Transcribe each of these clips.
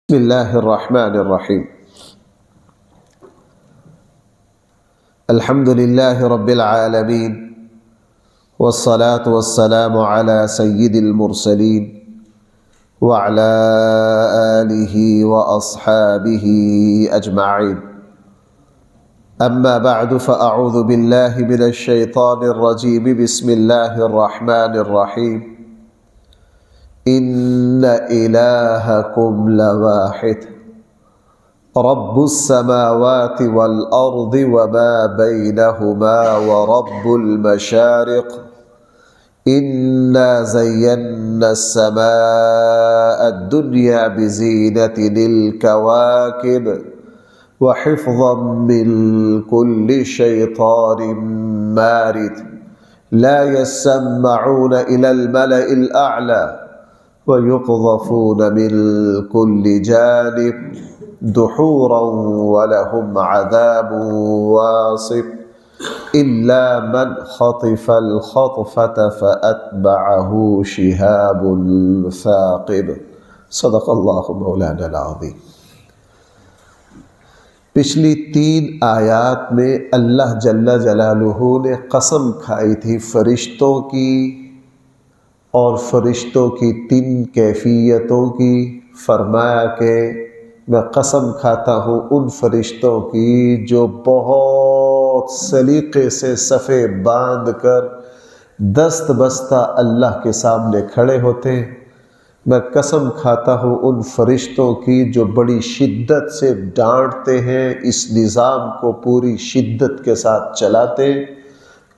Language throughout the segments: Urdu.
بسم اللہ الرحمن الرحیم الحمد للہ رب العالمین والصلاة والسلام على سید المرسلین وعلى آلہ واصحابہ اجمعین اما بعد فاعوذ باللہ من الشیطان الرجیم بسم اللہ الرحمن الرحیم ان الہکم لواحد رب السماوات والارض وما بینہما ورب المشارق انا زینا السماء الدنیا بزینۃ الکواکب وحفظا من كل شیطان مارد لا يسمعون الى الملأ الاعلى ويقذفون من كل جانب دحورا ولهم عذاب واصب إلا من خطف الخطفة فأتبعه شهاب ثاقب صدق اللہ مولانا العظیم۔ پچھلی 3 آیات میں اللہ جل جلالہ نے قسم کھائی تھی فرشتوں کی اور فرشتوں کی 3 کیفیتوں کی۔ فرمایا کہ میں قسم کھاتا ہوں ان فرشتوں کی جو بہت سلیقے سے صفیں باندھ کر دست بستہ اللہ کے سامنے کھڑے ہوتے ہیں۔ میں قسم کھاتا ہوں ان فرشتوں کی جو بڑی شدت سے ڈانٹتے ہیں، اس نظام کو پوری شدت کے ساتھ چلاتے ہیں۔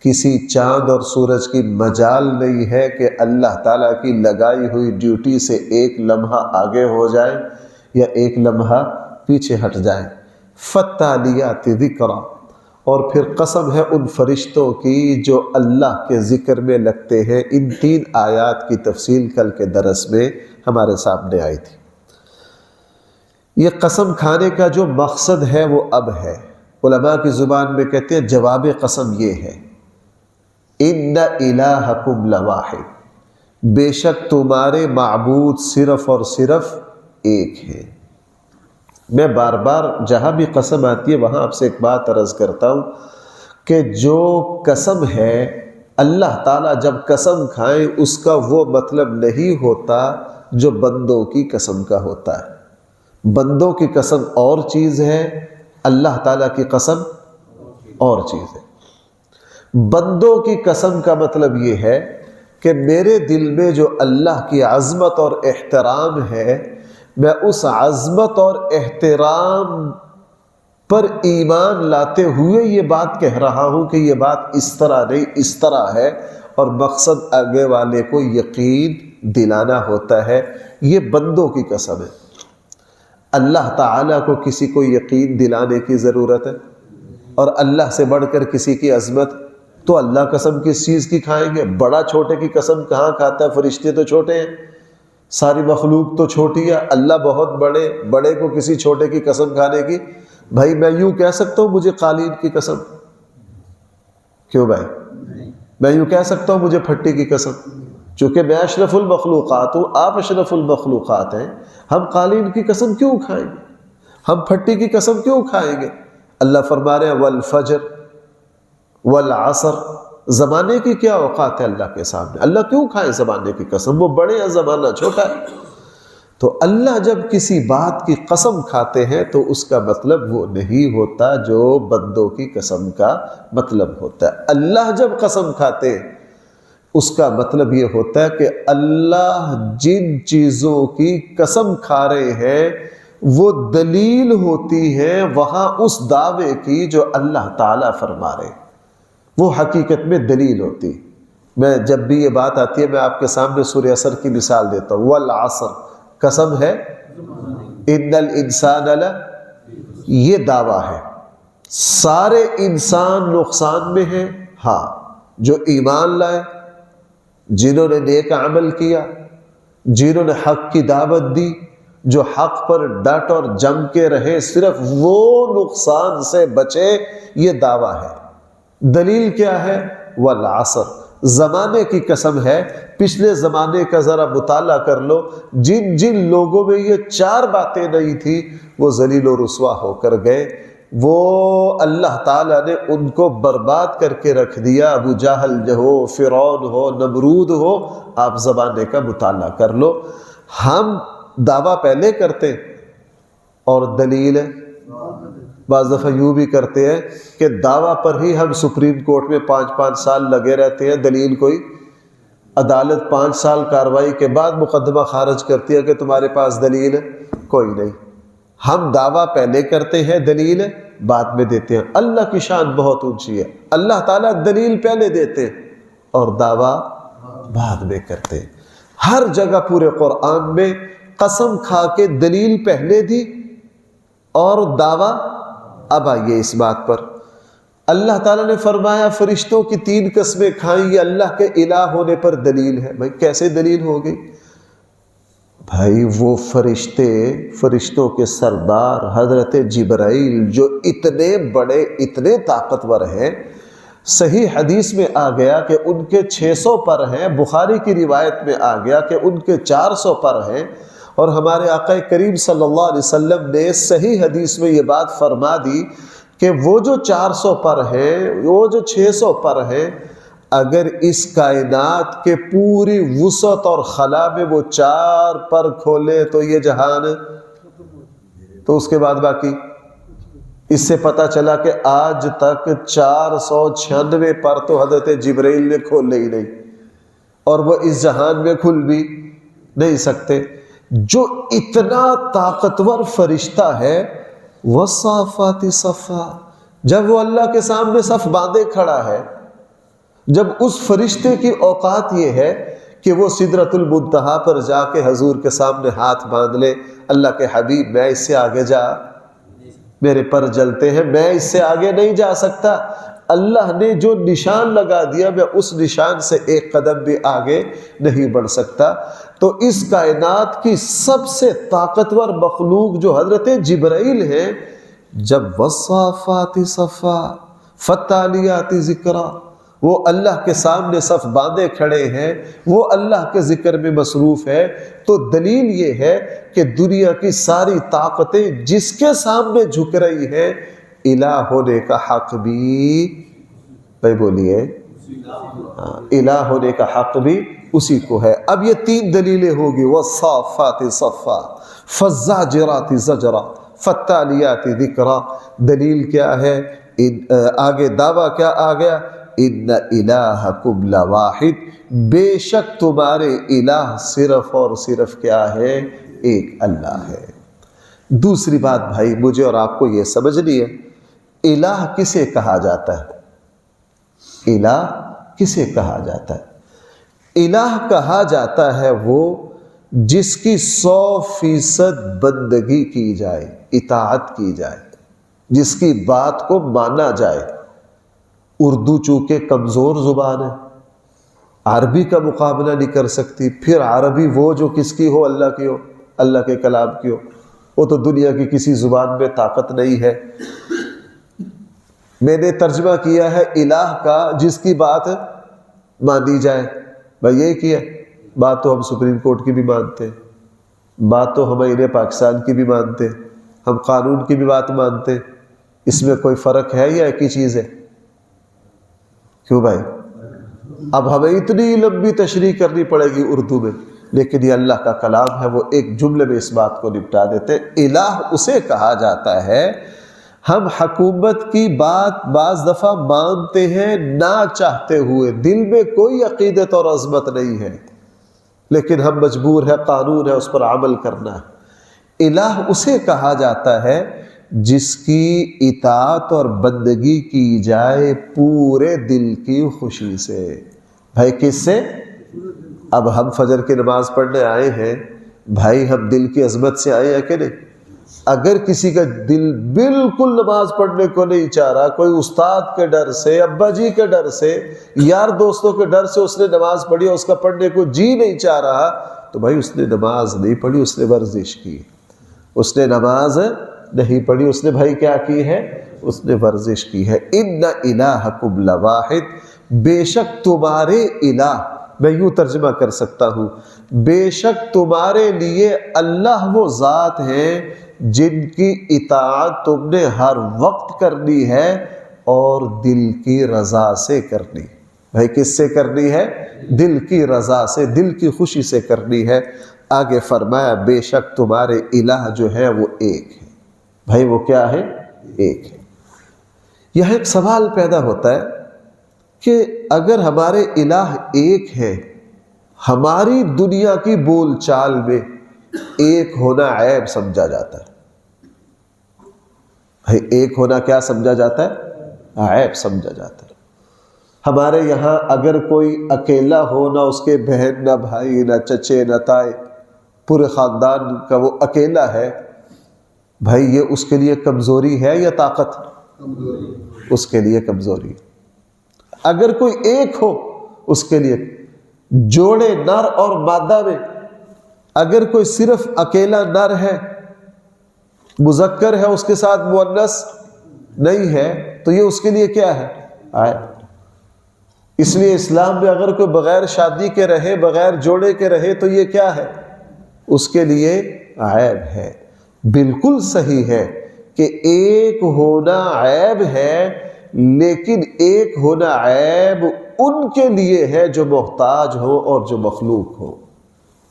کسی چاند اور سورج کی مجال نہیں ہے کہ اللہ تعالیٰ کی لگائی ہوئی ڈیوٹی سے ایک لمحہ آگے ہو جائیں یا ایک لمحہ پیچھے ہٹ جائیں۔ فالتالیات ذکرا، اور پھر قسم ہے ان فرشتوں کی جو اللہ کے ذکر میں لگتے ہیں۔ ان 3 آیات کی تفصیل کل کے درس میں ہمارے سامنے آئی تھی۔ یہ قسم کھانے کا جو مقصد ہے وہ اب ہے، علماء کی زبان میں کہتے ہیں جواب قسم یہ ہے، ان الہکم لواحد، بے شک تمہارے معبود صرف اور صرف ایک ہے۔ میں بار بار جہاں بھی قسم آتی ہے وہاں آپ سے ایک بات عرض کرتا ہوں کہ جو قسم ہے اللہ تعالیٰ جب قسم کھائیں اس کا وہ مطلب نہیں ہوتا جو بندوں کی قسم کا ہوتا ہے۔ بندوں کی قسم اور چیز ہے، اللہ تعالیٰ کی قسم اور چیز ہے۔ بندوں کی قسم کا مطلب یہ ہے کہ میرے دل میں جو اللہ کی عظمت اور احترام ہے، میں اس عظمت اور احترام پر ایمان لاتے ہوئے یہ بات کہہ رہا ہوں کہ یہ بات اس طرح نہیں اس طرح ہے، اور مقصد آگے والے کو یقین دلانا ہوتا ہے۔ یہ بندوں کی قسم ہے۔ اللہ تعالیٰ کو کسی کو یقین دلانے کی ضرورت ہے، اور اللہ سے بڑھ کر کسی کی عظمت، تو اللہ قسم کس چیز کی کھائیں گے؟ بڑا چھوٹے کی قسم کہاں کھاتا ہے؟ فرشتے تو چھوٹے ہیں، ساری مخلوق تو چھوٹی ہے، اللہ بہت بڑے، بڑے کو کسی چھوٹے کی قسم کھانے کی؟ بھائی میں یوں کہہ سکتا ہوں مجھے قالین کی قسم؟ کیوں بھائی؟ میں یوں کہہ سکتا ہوں مجھے پھٹی کی قسم؟ چونکہ میں اشرف المخلوقات ہوں، آپ اشرف المخلوقات ہیں، ہم قالین کی قسم کیوں کھائیں گے؟ ہم پھٹی کی قسم کیوں کھائیں گے؟ اللہ فرما رہے ہیں والفجر والعصر، زمانے کی کیا اوقات ہے اللہ کے سامنے؟ اللہ کیوں کھائے زمانے کی قسم؟ وہ بڑے ہیں، زمانہ چھوٹا ہے۔ تو اللہ جب کسی بات کی قسم کھاتے ہیں تو اس کا مطلب وہ نہیں ہوتا جو بندوں کی قسم کا مطلب ہوتا ہے۔ اللہ جب قسم کھاتے ہیں اس کا مطلب یہ ہوتا ہے کہ اللہ جن چیزوں کی قسم کھا رہے ہیں وہ دلیل ہوتی ہے وہاں اس دعوے کی جو اللہ تعالیٰ فرما رہے ہیں، وہ حقیقت میں دلیل ہوتی۔ میں جب بھی یہ بات آتی ہے میں آپ کے سامنے سورہ عصر کی مثال دیتا ہوں۔ والعصر، قسم ہے ان الانسان یہ دعویٰ ہے سارے انسان نقصان میں ہیں، ہاں جو ایمان لائے، جنہوں نے نیک عمل کیا، جنہوں نے حق کی دعوت دی، جو حق پر ڈٹ اور جم کے رہے، صرف وہ نقصان سے بچے، یہ دعویٰ ہے۔ دلیل کیا ہے؟ والعصر، زمانے کی قسم ہے پچھلے زمانے کا ذرا مطالعہ کر لو، جن جن لوگوں میں یہ 4 باتیں نہیں تھی وہ ذلیل و رسوا ہو کر گئے، وہ اللہ تعالیٰ نے ان کو برباد کر کے رکھ دیا۔ ابو جہل جو ہو، فرعون ہو، نمرود ہو، آپ زمانے کا مطالعہ کر لو۔ ہم دعویٰ پہلے کرتے اور دلیل بعض دفعہ یوں بھی کرتے ہیں کہ دعویٰ پر ہی ہم سپریم کورٹ میں 5 سال لگے رہتے ہیں، دلیل کوئی، عدالت 5 سال کارروائی کے بعد مقدمہ خارج کرتی ہے کہ تمہارے پاس دلیل کوئی نہیں۔ ہم دعویٰ پہلے کرتے ہیں، دلیل بعد میں دیتے ہیں۔ اللہ کی شان بہت اونچی ہے، اللہ تعالیٰ دلیل پہلے دیتے اور دعویٰ بعد میں کرتے۔ ہر جگہ پورے قرآن میں قسم کھا کے دلیل پہلے دی اور دعویٰ اب آئیے اس بات پر۔ اللہ تعالیٰ نے فرمایا فرشتوں کی 3 قسمیں کھائیں، یہ اللہ کے الہ ہونے پر دلیل ہے۔ بھائی کیسے دلیل ہوگی؟ بھائی وہ فرشتوں کے سردار حضرت جبرائیل جو اتنے بڑے، اتنے طاقتور ہیں، صحیح حدیث میں آ گیا کہ ان کے 600 پر ہیں، بخاری کی روایت میں آ گیا کہ ان کے 400 پر ہیں، اور ہمارے آقا کریم صلی اللہ علیہ وسلم نے صحیح حدیث میں یہ بات فرما دی کہ وہ جو 400 پر ہیں، وہ جو 600 پر ہیں، اگر اس کائنات کے پوری وسعت اور خلا میں وہ 4 پر کھولے تو یہ جہان، تو اس کے بعد باقی۔ اس سے پتہ چلا کہ آج تک 496 پر تو حضرت جبرائیل نے کھولے ہی نہیں، اور وہ اس جہان میں کھل بھی نہیں سکتے۔ جو اتنا طاقتور فرشتہ ہے، والصافات صفا، جب وہ اللہ کے سامنے صف باندھے کھڑا ہے، جب اس فرشتے کی اوقات یہ ہے کہ وہ سدرۃ المنتہا پر جا کے حضور کے سامنے ہاتھ باندھ لے، اللہ کے حبیب میں اس سے آگے جا، میرے پر جلتے ہیں، میں اس سے آگے نہیں جا سکتا، اللہ نے جو نشان لگا دیا میں اس نشان سے ایک قدم بھی آگے نہیں بڑھ سکتا۔ تو اس کائنات کی سب سے طاقتور مخلوق جو حضرت جبرائیل ہے، جب والصافات صفا فالتالیات ذکرا، وہ اللہ کے سامنے صف باندھے کھڑے ہیں، وہ اللہ کے ذکر میں مصروف ہے، تو دلیل یہ ہے کہ دنیا کی ساری طاقتیں جس کے سامنے جھک رہی ہیں، الہ ہونے کا حق بھی، بھائی بولیے، الہ ہونے کا حق بھی اسی کو ہے۔ اب یہ 3 دلیلیں ہوگی، والصافات صفا فالزاجرات زجرا فالتالیات ذکرا۔ دلیل کیا ہے؟ آگے دعویٰ کیا آ گیا؟ ان الہکم لواحد، بے شک تمہارے الہ صرف اور صرف کیا ہے؟ ایک اللہ ہے۔ دوسری بات بھائی مجھے اور آپ کو یہ سمجھنی ہے، الہ کسے کہا جاتا ہے؟ الہ کسے کہا جاتا ہے؟ الہ کہا جاتا ہے وہ جس کی 100% بندگی کی جائے، اطاعت کی جائے، جس کی بات کو مانا جائے۔ اردو چونکہ کمزور زبان ہے، عربی کا مقابلہ نہیں کر سکتی، پھر عربی وہ جو کس کی ہو؟ اللہ کی ہو، اللہ کے کلام کی ہو، وہ تو دنیا کی کسی زبان میں طاقت نہیں ہے۔ میں نے ترجمہ کیا ہے الہ کا جس کی بات مانی جائے۔ بھائی یہ کیا بات تو ہم سپریم کورٹ کی بھی مانتے ہیں، بات تو ہم آئین پاکستان کی بھی مانتے ہیں، ہم قانون کی بھی بات مانتے ہیں، اس میں کوئی فرق ہے یا ایک ہی چیز ہے؟ کیوں بھائی؟ اب ہمیں اتنی لمبی تشریح کرنی پڑے گی اردو میں، لیکن یہ اللہ کا کلام ہے، وہ ایک جملے میں اس بات کو نپٹا دیتے ہیں۔ الہ اسے کہا جاتا ہے، ہم حکومت کی بات بعض دفعہ مانتے ہیں نہ چاہتے ہوئے، دل میں کوئی عقیدت اور عظمت نہیں ہے، لیکن ہم مجبور ہے، قانون ہے، اس پر عمل کرنا ہے۔ الہ اسے کہا جاتا ہے جس کی اطاعت اور بندگی کی جائے پورے دل کی خوشی سے۔ بھائی کس سے؟ اب ہم فجر کی نماز پڑھنے آئے ہیں، بھائی ہم دل کی عظمت سے آئے ہیں کہ نہیں؟ اگر کسی کا دل بالکل نماز پڑھنے کو نہیں چاہ رہا، کوئی استاد کے ڈر سے، ابا جی کے ڈر سے، یار دوستوں کے ڈر سے اس نے نماز پڑھی اور اس کا پڑھنے کو جی نہیں چاہ رہا، تو بھائی اس نے نماز نہیں پڑھی، اس نے ورزش کی، اس نے نماز نہیں پڑھی، اس نے بھائی کیا کی ہے؟ اس نے ورزش کی ہے۔ ان الہکم لواحد، بے شک تمہارے الہ میں یوں ترجمہ کر سکتا ہوں، بے شک تمہارے لیے اللہ وہ ذات ہے جن کی اطاعت تم نے ہر وقت کرنی ہے اور دل کی رضا سے کرنی۔ بھائی کس سے کرنی ہے؟ دل کی رضا سے، دل کی خوشی سے کرنی ہے۔ آگے فرمایا بے شک تمہارے الہ جو ہے وہ ایک ہے۔ بھائی وہ کیا ہے؟ ایک ہے۔ یہ ایک سوال پیدا ہوتا ہے کہ اگر ہمارے الہ ایک ہے، ہماری دنیا کی بول چال میں ایک ہونا عیب سمجھا جاتا ہے۔ بھائی ایک ہونا کیا سمجھا جاتا ہے؟ عیب سمجھا جاتا ہے۔ ہمارے یہاں اگر کوئی اکیلا ہو، نہ اس کے بہن نہ بھائی نہ چچے نہ تائے، پورے خاندان کا وہ اکیلا ہے، بھائی یہ اس کے لیے کمزوری ہے یا طاقت؟ اس کے لیے کمزوری۔ اگر کوئی ایک ہو اس کے لیے جوڑے نر اور مادہ میں اگر کوئی صرف اکیلا نر ہے، مذکر ہے، اس کے ساتھ مؤنث نہیں ہے، تو یہ اس کے لیے کیا ہے؟ عیب۔ اس لیے اسلام میں اگر کوئی بغیر شادی کے رہے، بغیر جوڑے کے رہے، تو یہ کیا ہے؟ اس کے لیے عیب ہے۔ بالکل صحیح ہے کہ ایک ہونا عیب ہے، لیکن ایک ہونا عیب ان کے لیے ہے جو محتاج ہو اور جو مخلوق ہو۔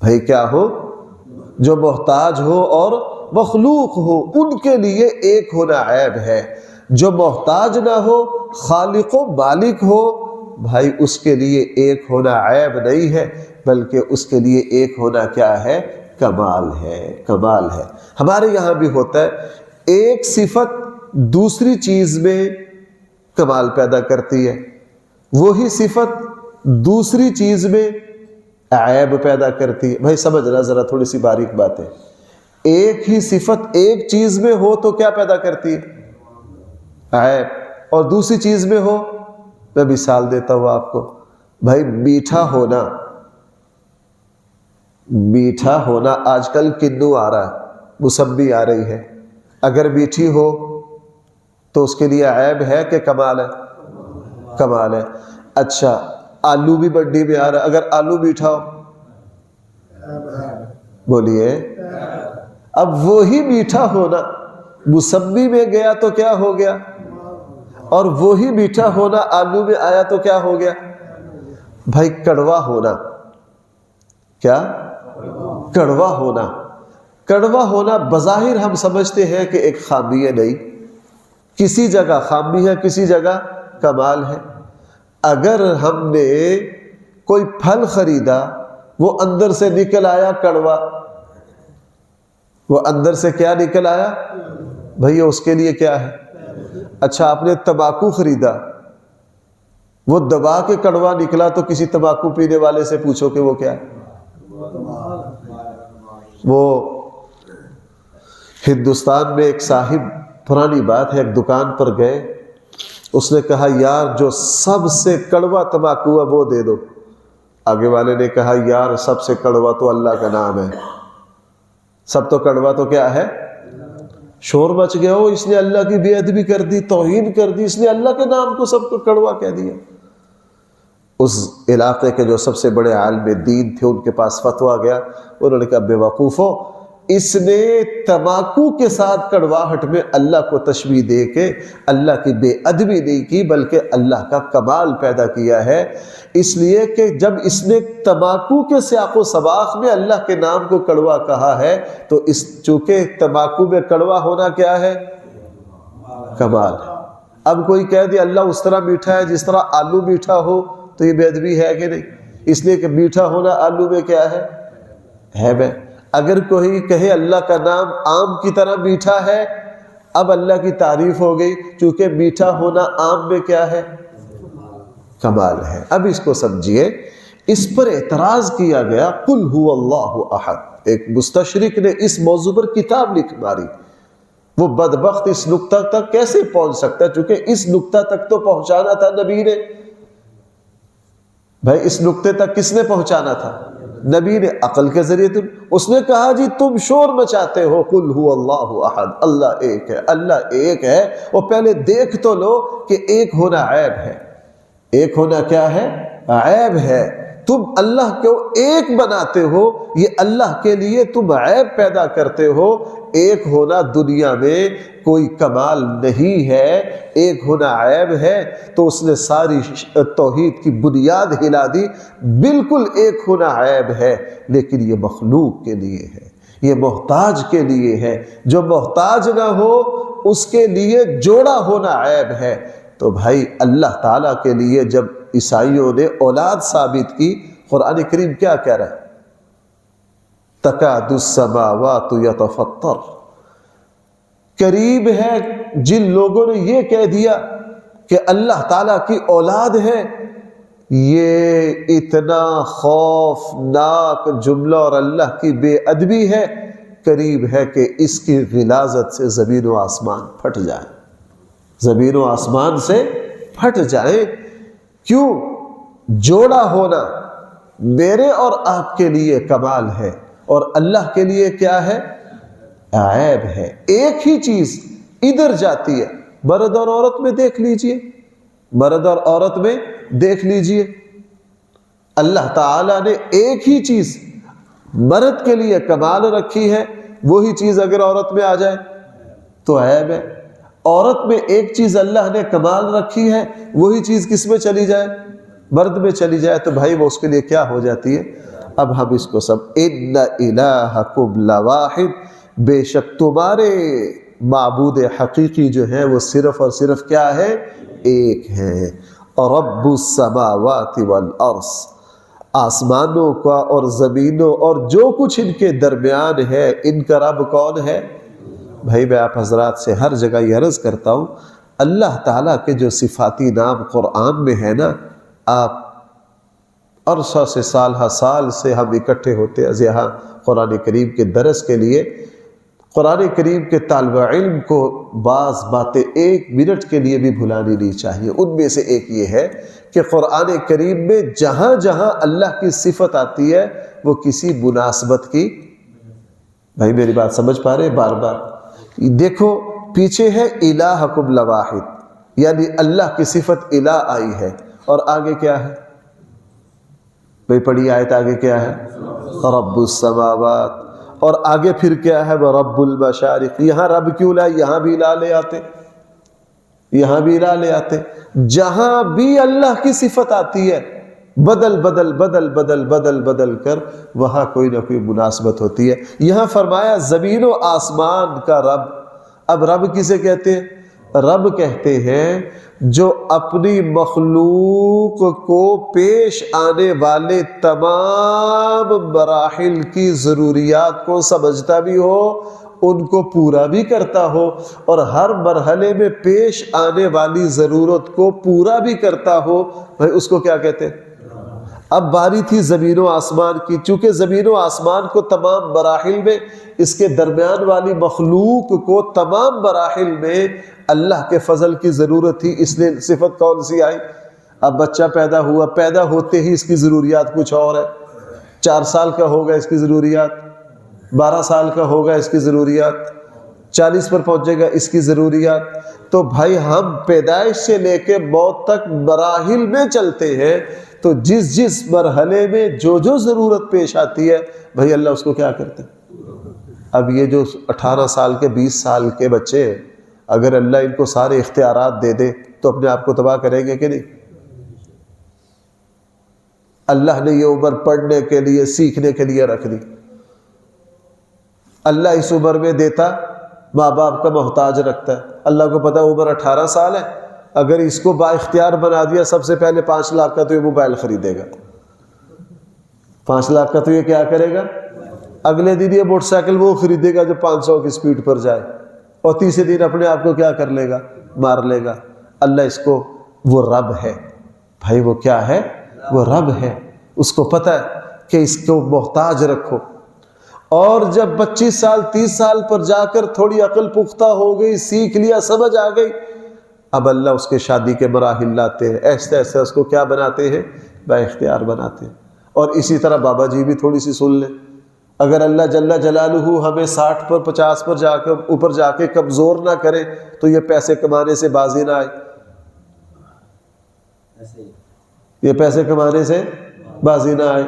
بھائی کیا ہو؟ جو محتاج ہو اور مخلوق ہو، ان کے لیے ایک ہونا عیب ہے۔ جو محتاج نہ ہو، خالق و مالک ہو، بھائی اس کے لیے ایک ہونا عیب نہیں ہے، بلکہ اس کے لیے ایک ہونا کیا ہے؟ کمال ہے، کمال ہے۔ ہمارے یہاں بھی ہوتا ہے، ایک صفت دوسری چیز میں کمال پیدا کرتی ہے، وہی صفت دوسری چیز میں عیب پیدا کرتی ہے۔ بھائی سمجھنا ذرا، تھوڑی سی باریک بات ہے۔ ایک ہی صفت ایک چیز میں ہو تو کیا پیدا کرتی ہے؟ عیب۔ اور دوسری چیز میں ہو، میں مثال دیتا ہوں آپ کو، بھائی میٹھا ہونا، میٹھا ہونا آج کل کنو آ رہا ہے، موسمی آ رہی ہے، اگر میٹھی ہو تو اس کے لیے عیب ہے کہ کمال ہے؟ کمال ہے۔ اچھا آلو بھی منڈی میں آ رہا ہے، اگر آلو میٹھا ہو بولیے، اب وہی میٹھا ہونا موسمی میں گیا تو کیا ہو گیا؟ اور وہی میٹھا ہونا آلو میں آیا تو کیا ہو گیا؟ بھائی کڑوا ہونا، کیا؟ کڑوا ہونا۔ کڑوا ہونا بظاہر ہم سمجھتے ہیں کہ ایک خامی ہے، نہیں، کسی جگہ خامی ہے، کسی جگہ کمال ہے۔ اگر ہم نے کوئی پھل خریدا، وہ اندر سے نکل آیا کڑوا، وہ اندر سے کیا نکل آیا؟ بھئی اس کے لیے کیا ہے؟ اچھا آپ نے تمباکو خریدا، وہ دبا کے کڑوا نکلا، تو کسی تمباکو پینے والے سے پوچھو کہ وہ کیا ہے؟ وہ ہندوستان میں ایک صاحب، پرانی بات ہے، ایک دکان پر گئے، اس نے کہا یار جو سب سے کڑوا تمباکو ہے وہ دے دو۔ آگے والے نے کہا یار سب سے کڑوا تو اللہ کا نام ہے، سب تو کڑوا تو کیا ہے؟ شور مچ گیا ہو، اس نے اللہ کی بے ادبی کر دی، توہین کر دی، اس نے اللہ کے نام کو سب کو کڑوا کہہ دیا۔ اس علاقے کے جو سب سے بڑے عالم دین تھے، ان کے پاس فتویٰ گیا، انہوں نے کہا بے وقوفو، اس نے تمباکو کے ساتھ کڑواہٹ میں اللہ کو تشبیہ دے کے اللہ کی بے ادبی نہیں کی، بلکہ اللہ کا کمال پیدا کیا ہے۔ اس لیے کہ جب اس نے تمباکو کے سیاق و سباق میں اللہ کے نام کو کڑوا کہا ہے، تو اس چونکہ تمباکو میں کڑوا ہونا کیا ہے؟ کمال ہے۔ اب کوئی کہہ دے اللہ اس طرح میٹھا ہے جس طرح آلو میٹھا ہو، تو یہ بے ادبی ہے کہ نہیں؟ اس لیے کہ میٹھا ہونا آلو میں کیا ہے؟ ہے۔ اگر کوئی کہے اللہ کا نام آم کی طرح میٹھا ہے، اب اللہ کی تعریف ہو گئی، چونکہ میٹھا ہونا آم میں کیا ہے؟ کمال ہے۔ اب اس کو سمجھیے، اس پر اعتراض کیا گیا، قل هو اللہ احد۔ ایک مستشرق نے اس موضوع پر کتاب لکھ ماری، وہ بدبخت اس نقطہ تک کیسے پہنچ سکتا ہے؟ چونکہ اس نقطہ تک تو پہنچانا تھا نبی نے۔ بھائی اس نقطے تک کس نے پہنچانا تھا؟ نبی نے، عقل کے ذریعے۔ اس نے کہا جی تم شور مچاتے ہو، قل هو اللہ احد، اللہ ایک ہے، اللہ ایک ہے۔ وہ پہلے دیکھ تو لو کہ ایک ہونا عیب ہے۔ ایک ہونا کیا ہے؟ عیب ہے۔ تم اللہ کو ایک بناتے ہو، یہ اللہ کے لیے تم عیب پیدا کرتے ہو۔ ایک ہونا دنیا میں کوئی کمال نہیں ہے، ایک ہونا عیب ہے، تو اس نے ساری توحید کی بنیاد ہلا دی۔ بالکل ایک ہونا عیب ہے، لیکن یہ مخلوق کے لیے ہے، یہ محتاج کے لیے ہے۔ جو محتاج نہ ہو اس کے لیے جوڑا ہونا عیب ہے۔ تو بھائی اللہ تعالیٰ کے لیے جب عیسائیوں نے اولاد ثابت کی، قرآن کریم کیا کہہ رہا ہے؟ تکاد السماوات یتفطر، قریب ہے جن لوگوں نے یہ کہہ دیا کہ اللہ تعالیٰ کی اولاد ہے، یہ اتنا خوفناک جملہ اور اللہ کی بے ادبی ہے، قریب ہے کہ اس کی غلاظت سے زمین و آسمان پھٹ جائے، زمین و آسمان سے پھٹ جائے۔ کیوں؟ جوڑا ہونا میرے اور آپ کے لیے کمال ہے، اور اللہ کے لیے کیا ہے؟ عیب ہے۔ ایک ہی چیز ادھر جاتی ہے، مرد اور عورت میں دیکھ لیجئے، مرد اور عورت میں دیکھ لیجئے، اللہ تعالیٰ نے ایک ہی چیز مرد کے لیے کمال رکھی ہے، وہی چیز اگر عورت میں آ جائے تو عیب ہے۔ عورت میں ایک چیز اللہ نے کمال رکھی ہے، وہی چیز کس میں چلی جائے؟ مرد میں چلی جائے تو بھائی وہ اس کے لیے کیا ہو جاتی ہے؟ اب ہم اس کو سب ان الہکم لواحد، بے شک تمہارے معبود حقیقی جو ہے وہ صرف اور صرف کیا ہے؟ ایک ہے۔ رب السماوات والارض، آسمانوں کا اور زمینوں اور جو کچھ ان کے درمیان ہے، ان کا رب کون ہے؟ بھائی میں آپ حضرات سے ہر جگہ یہ عرض کرتا ہوں، اللہ تعالیٰ کے جو صفاتی نام قرآن میں ہے نا، آپ عرصہ سے سال سے ہم اکٹھے ہوتے ہیں یہاں قرآن کریم کے درس کے لیے۔ قرآن کریم کے طالب علم کو بعض باتیں ایک منٹ کے لیے بھی بھلانی نہیں چاہیے۔ ان میں سے ایک یہ ہے کہ قرآن کریم میں جہاں جہاں اللہ کی صفت آتی ہے وہ کسی مناسبت کی، بھائی میری بات سمجھ پا رہے؟ بار بار دیکھو، پیچھے ہے الہکم لواحد، یعنی اللہ کی صفت الہ آئی ہے، اور آگے کیا ہے؟ بھئی پڑھی آیت، آگے کیا ہے؟ رب السماوات، اور آگے پھر کیا ہے؟ رب المشارق۔ یہاں رب کیوں لائے؟ یہاں بھی الہ لے آتے، یہاں بھی الہ لے آتے۔ جہاں بھی اللہ کی صفت آتی ہے بدل بدل بدل بدل بدل بدل کر وہاں کوئی نہ کوئی مناسبت ہوتی ہے۔ یہاں فرمایا زمین و آسمان کا رب۔ اب رب کسے کہتے ہیں؟ رب کہتے ہیں جو اپنی مخلوق کو پیش آنے والے تمام مراحل کی ضروریات کو سمجھتا بھی ہو، ان کو پورا بھی کرتا ہو، اور ہر مرحلے میں پیش آنے والی ضرورت کو پورا بھی کرتا ہو، بھائی اس کو کیا کہتے ہیں؟ اب باری تھی زمین و آسمان کی، چونکہ زمین و آسمان کو تمام مراحل میں، اس کے درمیان والی مخلوق کو تمام مراحل میں اللہ کے فضل کی ضرورت تھی، اس لیے صفت کون سی آئی؟ اب بچہ پیدا ہوا، پیدا ہوتے ہی اس کی ضروریات کچھ اور ہے، 4 سال کا ہوگا اس کی ضروریات، 12 سال کا ہوگا اس کی ضروریات، 40 پر پہنچے گا اس کی ضروریات۔ تو بھائی ہم پیدائش سے لے کے موت تک مراحل میں چلتے ہیں، تو جس جس مرحلے میں جو جو ضرورت پیش آتی ہے بھائی اللہ اس کو کیا کرتے ہیں؟ اب یہ جو 18 سال کے 20 سال کے بچے ہیں، اگر اللہ ان کو سارے اختیارات دے دے تو اپنے آپ کو تباہ کریں گے کہ نہیں؟ اللہ نے یہ عمر پڑھنے کے لیے، سیکھنے کے لیے رکھ دی۔ اللہ اس عمر میں دیتا، ماں باپ کا محتاج رکھتا ہے۔ اللہ کو پتا عمر 18 سال ہے، اگر اس کو با اختیار بنا دیا، سب سے پہلے 5 لاکھ کا تو یہ موبائل خریدے گا، 5 لاکھ کا تو یہ کیا کرے گا؟ اگلے دن یہ موٹر سائیکل وہ خریدے گا جو 500 کی سپیڈ پر جائے، اور تیسرے دن اپنے آپ کو کیا کر لے گا؟ مار لے گا۔ اللہ اس کو، وہ رب ہے بھائی، وہ کیا ہے؟ وہ رب ہے، اس کو پتہ ہے کہ اس کو محتاج رکھو۔ اور جب 25 سال 30 سال پر جا کر تھوڑی عقل پختہ ہو گئی، سیکھ لیا، سمجھ آ گئی، اب اللہ اس کے شادی کے مراحل لاتے ہیں، ایسے ایسے اس کو کیا بناتے ہیں؟ با اختیار بناتے ہیں۔ اور اسی طرح بابا جی بھی تھوڑی سی سن لیں، اگر اللہ جل جلالہ ہمیں 60 پر 50 پر جا کر اوپر جا کے کمزور نہ کرے تو یہ پیسے کمانے سے بازی نہ آئے، یہ پیسے کمانے سے بازی نہ آئے.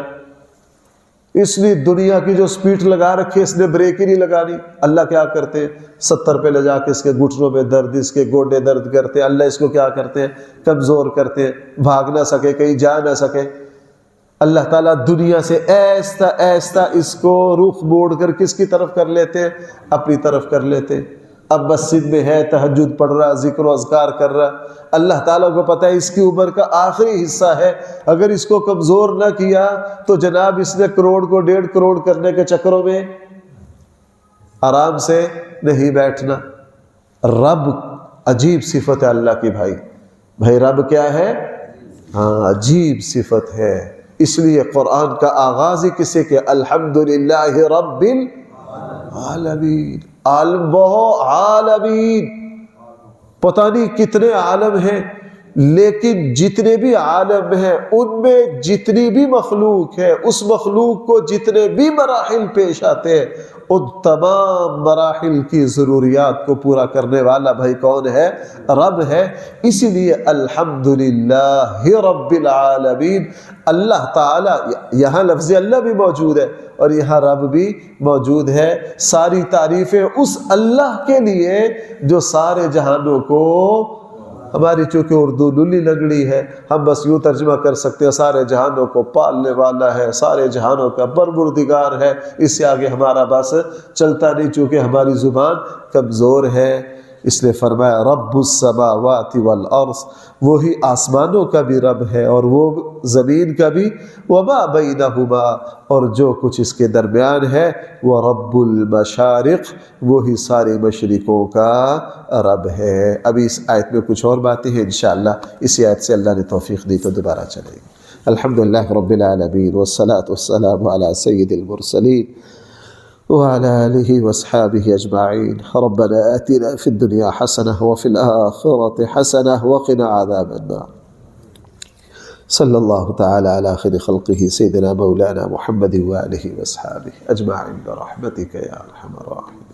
اس نے دنیا کی جو سپیڈ لگا رکھی اس نے بریک ہی نہیں لگانی. اللہ کیا کرتے ہیں 70 پہ لے جا کے اس کے گھٹنوں میں درد، اس کے گوڈے درد کرتے. اللہ اس کو کیا کرتے ہیں کمزور کرتے ہیں، بھاگ نہ سکے، کہیں جا نہ سکے. اللہ تعالیٰ دنیا سے ایستا ایستا اس کو رخ موڑ کر کس کی طرف کر لیتے ہیں؟ اپنی طرف کر لیتے ہیں. اب مسجد میں ہے، تہجد پڑھ رہا، ذکر و اذکار کر رہا. اللہ تعالیٰ کو پتہ ہے اس کی عمر کا آخری حصہ ہے، اگر اس کو کمزور نہ کیا تو جناب اس نے کروڑ کو 1.5 کروڑ کرنے کے چکروں میں آرام سے نہیں بیٹھنا. رب عجیب صفت ہے اللہ کی. بھائی رب کیا ہے؟ ہاں عجیب صفت ہے. اس لیے قرآن کا آغاز ہی کسے کہ الحمدللہ رب العالمین. عالم بہو عالمین، پتہ نہیں کتنے عالم ہیں، لیکن جتنے بھی عالم ہیں ان میں جتنی بھی مخلوق ہے، اس مخلوق کو جتنے بھی مراحل پیش آتے ہیں ان تمام مراحل کی ضروریات کو پورا کرنے والا بھائی کون ہے؟ رب ہے. اسی لیے الحمدللہ رب العالمین. اللہ تعالیٰ، یہاں لفظ اللہ بھی موجود ہے اور یہاں رب بھی موجود ہے. ساری تعریفیں اس اللہ کے لیے جو سارے جہانوں کو، ہماری چونکہ اردو للی لنگڑی ہے ہم بس یوں ترجمہ کر سکتے ہیں سارے جہانوں کو پالنے والا ہے، سارے جہانوں کا پروردگار ہے. اس سے آگے ہمارا بس چلتا نہیں چونکہ ہماری زبان کمزور ہے. اس نے فرمایا رب السماوات والارض، وہی آسمانوں کا بھی رب ہے اور وہ زمین کا بھی، وما بینہما، اور جو کچھ اس کے درمیان ہے، وہ رب المشارق، وہی سارے مشرقوں کا رب ہے. ابھی اس آیت میں کچھ اور باتیں ہیں انشاءاللہ اسی آیت سے اللہ نے توفیق دی تو دوبارہ چلیں گے. الحمدللہ رب العالمین والصلاة والسلام علی سید المرسلین وعلى آله وأصحابه أجمعين. ربنا آتنا في الدنيا حسنة وفي الآخرة حسنة وقنا عذاب النار. صلى الله تعالى على خير خلقه سيدنا مولانا محمد وآله وأصحابه أجمعين برحمتك يا أرحم الراحمين.